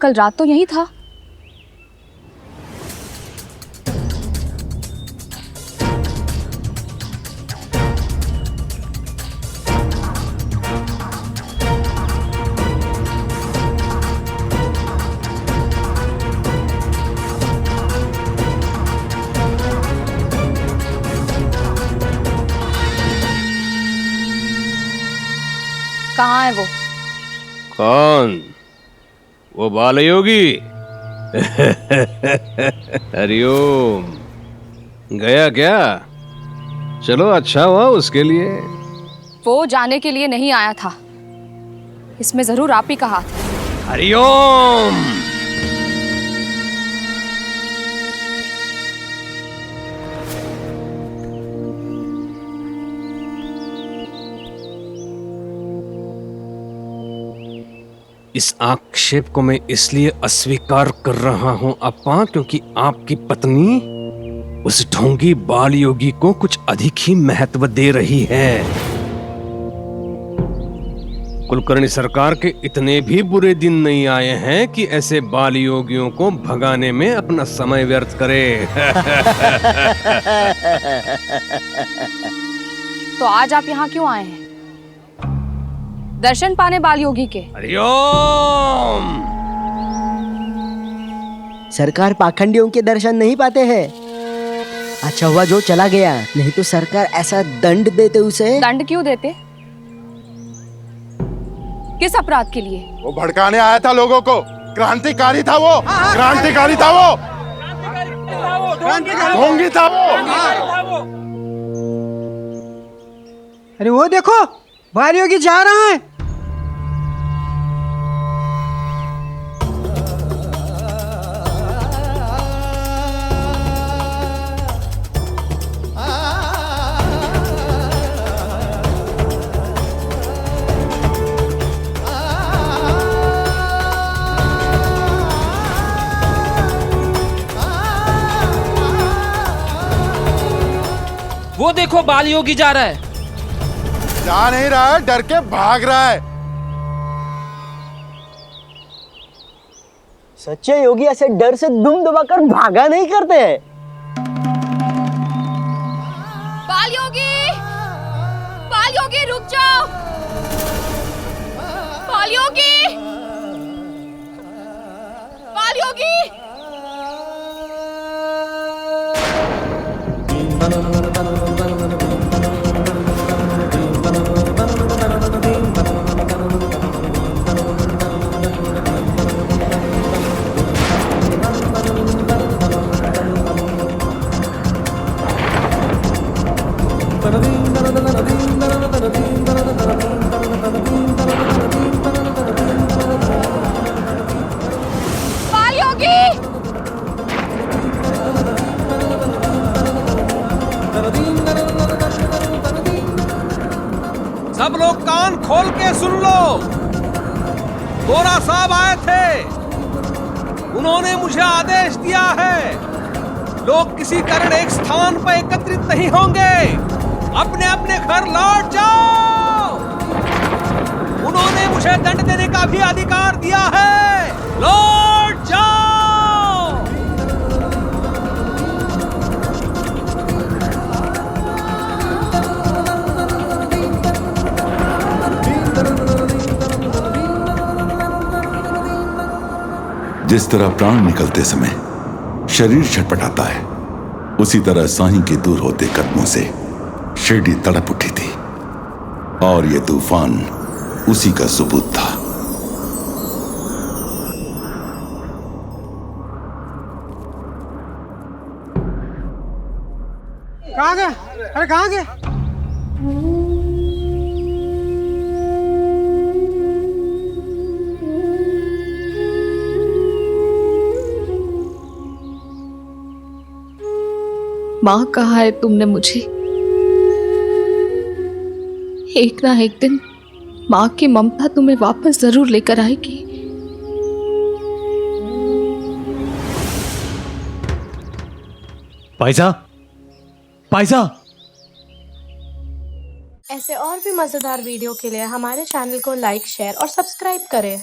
कल रात तो यही था। कहाँ है वो? कौन? वो बालयोगी? हरिओम। गया क्या? चलो अच्छा हुआ उसके लिए। वो जाने के लिए नहीं आया था, इसमें जरूर आप ही का हाथ है। हरिओम। इस आक्षेप को मैं इसलिए अस्वीकार कर रहा हूं अप्पा, क्योंकि आपकी पत्नी उस ढोंगी बाल योगी को कुछ अधिक ही महत्व दे रही है। कुलकर्णी सरकार के इतने भी बुरे दिन नहीं आए हैं कि ऐसे बाल योगियों को भगाने में अपना समय व्यर्थ करे। तो आज आप यहाँ क्यों आए हैं? दर्शन पाने बाल योगी के? हरिओम। सरकार पाखंडियों के दर्शन नहीं पाते हैं। अच्छा हुआ जो चला गया, नहीं तो सरकार ऐसा दंड देते उसे। दंड क्यों देते? किस अपराध के लिए? वो भड़काने आया था लोगों को। क्रांतिकारी था वो। क्रांतिकारी था वो। ढोंगी था वो। अरे वो देखो, बाल योगी जा रहा है। वो देखो बाल योगी जा रहा है। जा नहीं रहा है, डर के भाग रहा है। सच्चे योगी ऐसे डर से दुम दबाकर भागा नहीं करते हैं। बाल योगी रुक जाओ। बाल योगी। सब लोग कान खोल के सुन लो। गोरा साहब आए थे, उन्होंने मुझे आदेश दिया है, लोग किसी कारण एक स्थान पर एकत्रित नहीं होंगे, अपने अपने घर लौट जाओ। उन्होंने मुझे दंड देने का भी अधिकार दिया है, लौट जाओ। जिस तरह प्राण निकलते समय शरीर छटपटाता है, उसी तरह साईं के दूर होते कदमों से शिरडी तड़प उठी थी, और यह तूफान उसी का सबूत था। कहाँ गया? अरे कहाँ गया? माँ, कहा है तुमने मुझे? एक ना एक दिन माँ की ममता तुम्हें वापस जरूर लेकर आएगी। पायजा, पायजा, ऐसे और भी मजेदार वीडियो के लिए हमारे चैनल को लाइक, शेयर और सब्सक्राइब करें।